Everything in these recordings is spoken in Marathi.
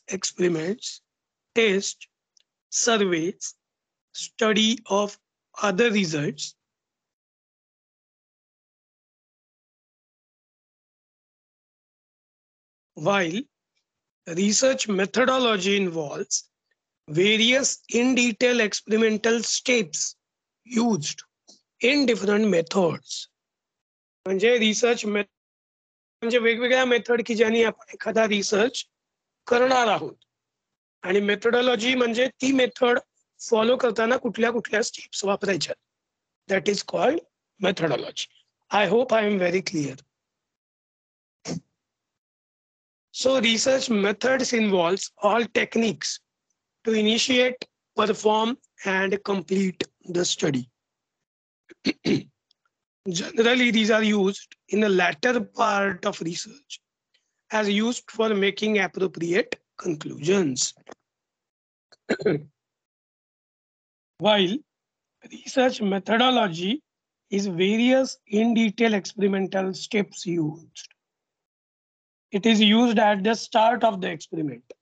experiments, tests, surveys, study of other results, while research methodology involves various in detail experimental steps used in different methods. म्हणजे रिसर्च म्हणजे वेगवेगळ्या मेथड की ज्याने आपण एखादा रिसर्च करणार आहोत, आणि मेथोडॉलॉजी म्हणजे ती मेथड फॉलो करताना कुठल्या कुठल्या स्टेप्स वापरायच्या. That is called methodology. I hope I am very clear. So research methods involves all techniques to initiate, perform, and complete the study. Generally, these are used in the latter part of research as used for making appropriate conclusions. While research methodology is various in detail experimental steps used. It is used at the start of the experiment.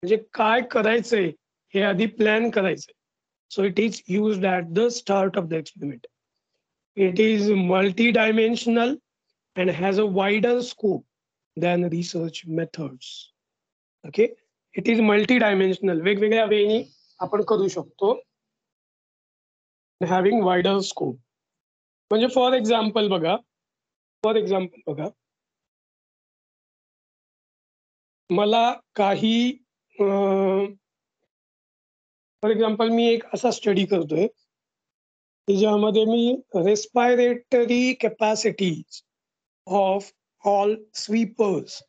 म्हणजे काय करायचंय हे आधी प्लॅन करायचंय. So it is used at the start of the experiment. It is multi-dimensional and has a wider scope than research methods. Okay, it is multi-dimensional. वेगवेगळ्या वेनी आपण करू शकतो. Having wider scope. म्हणजे फॉर एक्झाम्पल बघा, मला काही फॉर एक्झाम्पल मी एक असा स्टडी करतोय की ज्यामध्ये मी respiratory capacities of all sweepers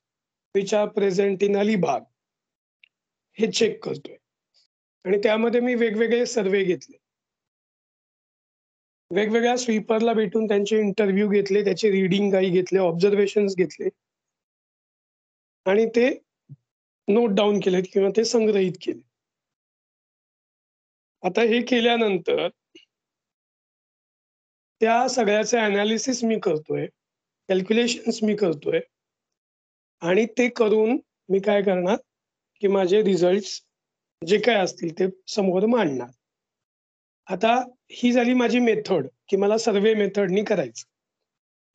which are present in Alibag हे चेक करतोय. आणि त्यामध्ये मी वेगवेगळे सर्वे घेतले, वेगवेगळ्या स्वीपरला भेटून त्यांचे इंटरव्ह्यू घेतले, त्याचे रीडिंग काही घेतले, ऑब्झर्वेशन्स घेतले आणि ते नोट डाऊन केलेत किंवा ते संग्रहित केले. आता हे केल्यानंतर त्या सगळ्याचे अनालिसिस मी करतोय, कॅल्क्युलेशन्स मी करतोय आणि ते करून मी काय करणार की माझे रिझल्ट्स जे काय असतील ते समोर मांडणार. आता ही झाली माझी मेथड की मला सर्वे मेथडनी करायचं.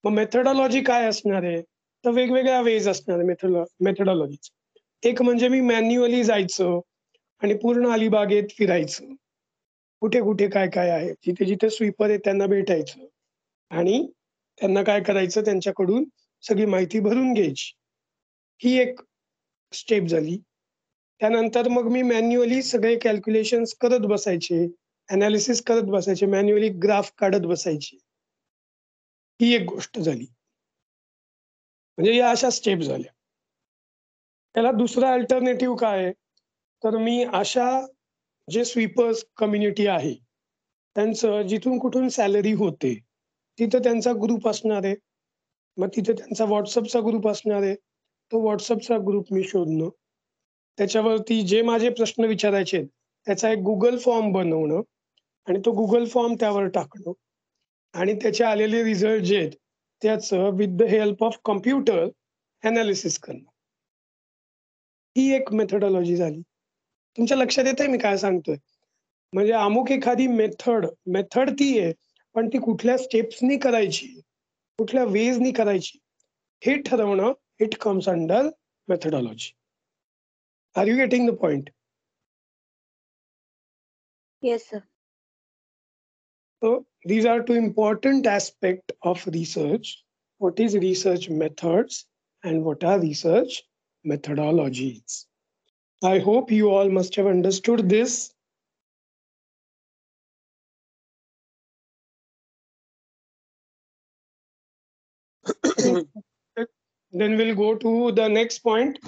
मग मेथडॉलॉजी काय असणार आहे, तर वेगवेगळ्या वेज असणार मेथडॉलॉजीच. एक म्हणजे मी मॅन्युअली जायचं आणि पूर्ण अलिबागेत फिरायचं, कुठे कुठे काय काय आहे, जिथे जिथे स्वीपर आहे त्यांना भेटायचं आणि त्यांना काय करायचं, त्यांच्याकडून सगळी माहिती भरून घ्यायची. ही एक स्टेप झाली. त्यानंतर मग मी मॅन्युअली सगळे कॅल्क्युलेशन्स करत बसायचे, अनालिसिस करत बसायचे, मॅन्युअली ग्राफ काढत बसायचे. ही एक गोष्ट झाली. म्हणजे या अशा स्टेप झाल्या. त्याला दुसरा अल्टरनेटिव्ह काय आहे, तर मी अशा जे स्वीपर्स कम्युनिटी आहे त्यांचं जिथून कुठून सॅलरी होते तिथं त्यांचा ग्रुप असणार आहे. मग तिथे त्यांचा व्हॉट्सअपचा ग्रुप असणार आहे. तो व्हॉट्सअपचा ग्रुप मी शोधणं, त्याच्यावरती जे माझे प्रश्न विचारायचे त्याचा एक गुगल फॉर्म बनवणं आणि तो गुगल फॉर्म त्यावर टाकणं आणि त्याचे आलेले रिझल्ट जे आहेत त्याचं with the help of computer analysis करणं. ही एक मेथडॉलॉजी झाली. तुमच्या लक्षात येतंय मी काय सांगतोय? म्हणजे अमुक एखादी मेथड ती आहे, पण ती कुठल्या स्टेप्सनी करायची, कुठल्या वेजनी करायची हे ठरवणं, it comes under methodology. Are you getting the point? Yes, sir. So these are two important aspects of research. What is research methods and what are research methodologies? I hope you all must have understood this. Then we'll go to the next point,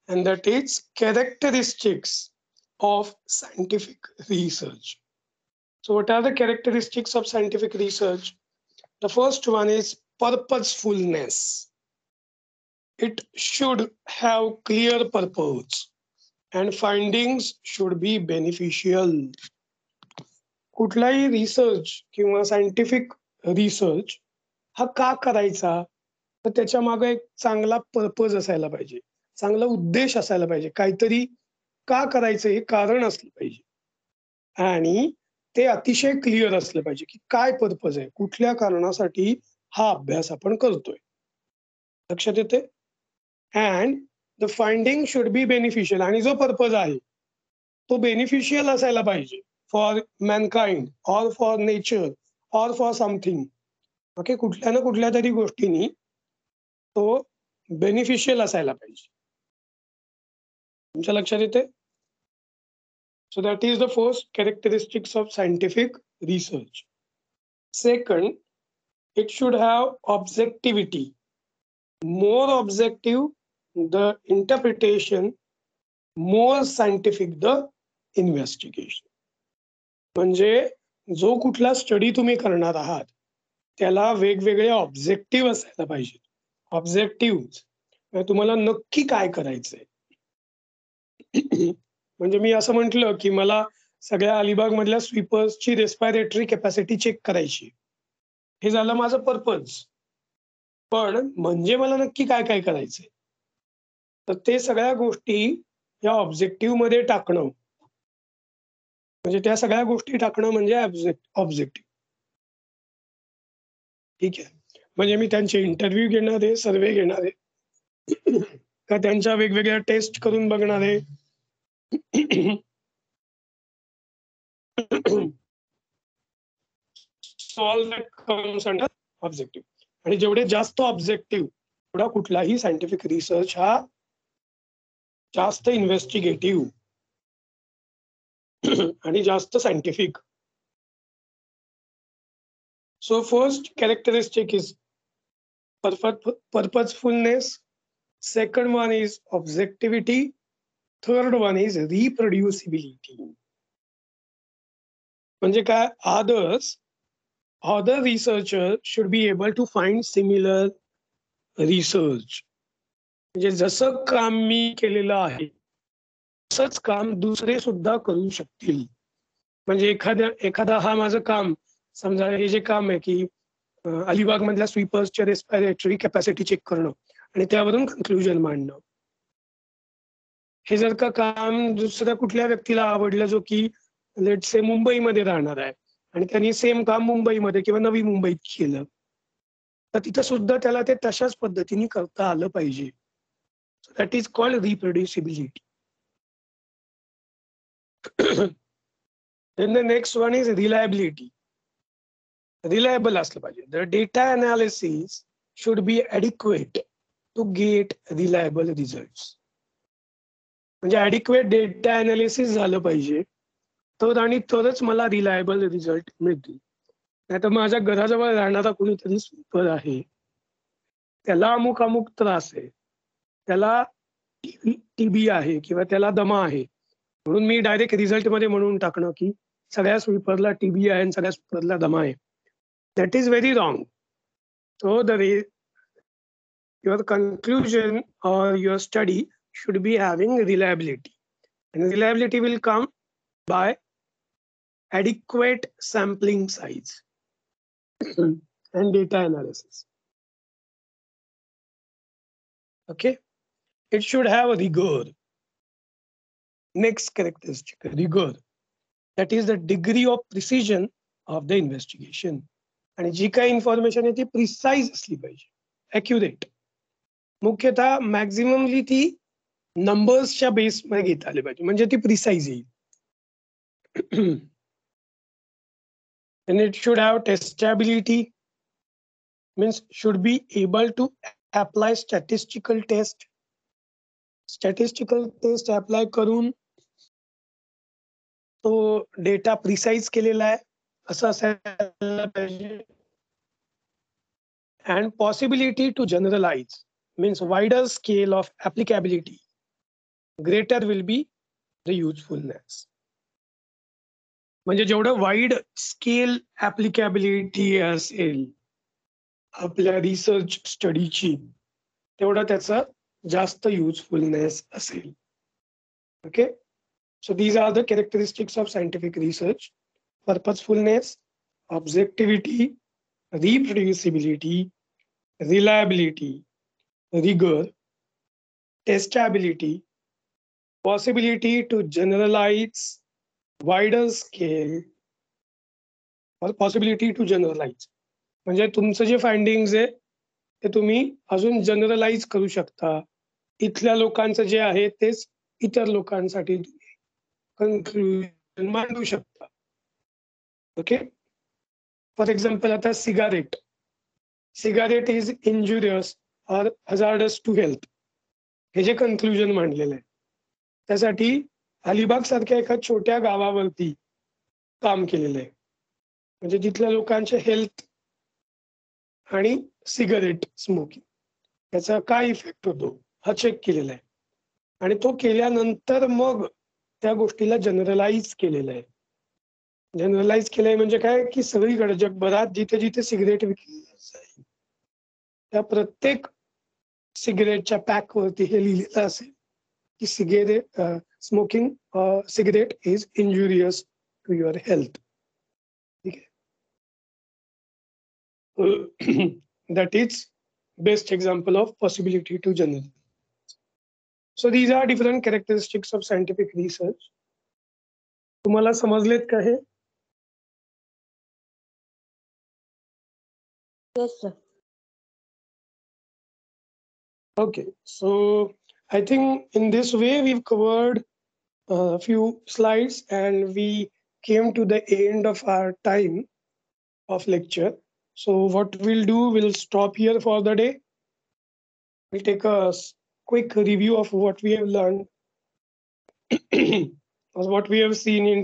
and that is characteristics of scientific research. So what are the characteristics of scientific research? The first one is purposefulness. It should have clear purpose and findings should be beneficial. कुठलाही रिसर्च किंवा सायंटिफिक रिसर्च हा का करायचा, तर त्याच्या मागे एक चांगला पर्पज असायला पाहिजे, चांगला उद्देश असायला पाहिजे. काहीतरी का करायचं हे कारण असलं पाहिजे आणि ते अतिशय क्लिअर असलं पाहिजे, की काय पर्पज आहे, कुठल्या कारणासाठी हा अभ्यास आपण करतोय. लक्षात येतंय? And the finding should be beneficial आणि जो पर्पज आहे, तो बेनिफिशियल असायला पाहिजे for Mankind or for nature or for something. Okay. कुठल्या ना कुठल्यातरी गोष्टींनी तो बेनिफिशियल असायला पाहिजे. तुमच्या लक्षात येतंय? So that is the first characteristics of scientific research. Second, it should have objectivity. More objective the interpretation, more scientific the investigation. म्हणजे जो कुठला स्टडी तुम्ही करणार आहात, त्याला वेगवेगळे ऑब्जेक्टिव्ह असायला पाहिजे. ऑब्जेक्टिव्ह तुम्हाला नक्की काय करायचंय. म्हणजे मी असं म्हटलं, की मला सगळ्या अलिबागमधल्या स्वीपर्सची रेस्पिरेटरी कॅपॅसिटी चेक करायची. हे झालं माझं पर्पज. पण म्हणजे मला नक्की काय करायचंय? तर ते सगळ्या गोष्टी या ऑब्जेक्टिव्हमध्ये टाकणं. म्हणजे त्या सगळ्या गोष्टी टाकणं म्हणजे ऑब्जेक्टिव्ह. ठीक आहे. म्हणजे मी त्यांचे इंटरव्ह्यू घेणार आहे, सर्व्हे घेणार आहे. का त्यांच्या वेगवेगळ्या टेस्ट करून बघणार आहे. So all that comes under objective. आणि जेवढे जास्त ऑब्जेक्टिव्ह तेवढा कुठलाही सायंटिफिक रिसर्च हा जास्त इन्व्हेस्टिगेटिव्ह आणि जास्त scientific. So first characteristic is purposefulness. Second one is objectivity. Third one is reproducibility. म्हणजे काय? Other researchers should be able to find similar research. म्हणजे जसं काम मी केलेलं आहे तसंच काम दुसरे सुद्धा करू शकतील. म्हणजे एखादा हा माझं काम, समजा हे जे काम आहे की अलिबागमधल्या स्वीपर्सच्या रेस्पिरेटरी कॅपॅसिटी चेक करणं आणि त्यावरून कन्क्लुजन मांडणं. हे जर का काम दुसऱ्या कुठल्या व्यक्तीला आवडलं जो की लेट्स से मुंबईमध्ये राहणार आहे आणि त्यांनी सेम काम मुंबईमध्ये किंवा नवी मुंबईत केलं, तर तिथं सुद्धा त्याला ते तशाच पद्धतीने करता आलं पाहिजे. That is called reproducibility. Then the next one is reliability. Reliable असलं पाहिजे. The data analysis should be adequate to get reliable results. म्हणजे adequate data analysis झालं पाहिजे तरच मला रिलायबल रिझल्ट मिळतील. नाहीतर माझ्या घराजवळ राहणारा कोणीतरी स्वीपर आहे, त्याला अमुक त्रास आहे, त्याला टीबी आहे किंवा त्याला दमा आहे, म्हणून मी डायरेक्ट रिझल्टमध्ये म्हणून टाकणं की सगळ्या स्वीपरला टीबी आहे आणि सगळ्या स्वीपरला दमा आहे. That is very wrong. So your conclusion or your study should be having reliability, and reliability will come by adequate sampling size and data analysis. Okay, it should have a rigor. Next characteristic, rigor. That is the degree of precision of the investigation. आणि जी काही इन्फॉर्मेशन आहे ती प्रिसाइज असली पाहिजे, ॲक्युरेट. मुख्यतः मॅक्झिममली ती नंबर्सच्या बेसमध्ये घेता आली पाहिजे, म्हणजे ती प्रिसाइज येईल. And it should have testability, means should be able to apply statistical test. Statistical test apply करून तो डेटा प्रिसाइज केलेला आहे असं असायला पाहिजे. And possibility to generalize, means wider scale of applicability, greater will be the usefulness. म्हणजे जेवढं वाईड स्केल ऍप्लिकॅबिलिटी असेल आपल्या रिसर्च स्टडीची, तेवढा त्याचा जास्त युजफुलनेस असेल. Okay, so these are the characteristics of scientific research: purposefulness, objectivity, reproducibility, reliability, rigor, testability, possibility to generalize wider scale or possibility to generalize. म्हणजे तुमचं जे फाइंडिंग्स आहे ते तुम्ही अजून जनरलाइज करू शकता. इथल्या लोकांचं जे आहे तेच इतर लोकांसाठी कन्क्लुजन मांडू शकता. ओके. फॉर एक्झाम्पल आता cigarette is injurious or hazardous to health, हे जे कन्क्लुजन मांडलेलं आहे त्यासाठी अलिबाग सारख्या एका छोट्या गावावरती काम केलेलं आहे. म्हणजे तिथल्या लोकांचे हेल्थ आणि सिगारेट स्मोकिंग याचा काय इफेक्ट होतो हा चेक केलेला आहे. आणि तो केल्यानंतर मग त्या गोष्टीला जनरलाइज केलेलं आहे. जनरलाइज केलंय म्हणजे काय की सगळीकडे जगभरात जिथे जिथे सिगरेट विकली जाईल त्या प्रत्येक सिगरेटच्या पॅकवरती हे लिहिलेलं असेल की smoking cigarette is injurious to your health. ठीक आहे. That is best example of possibility to general. So these are different characteristics of scientific research. तुम्हाला समजलेत का हे? Yes, sir. Okay, so I think in this way we've covered a few slides and we came to the end of our time of lecture. So what we'll do, we'll stop here for the day. We'll take a quick review of what we have learned or what we have seen in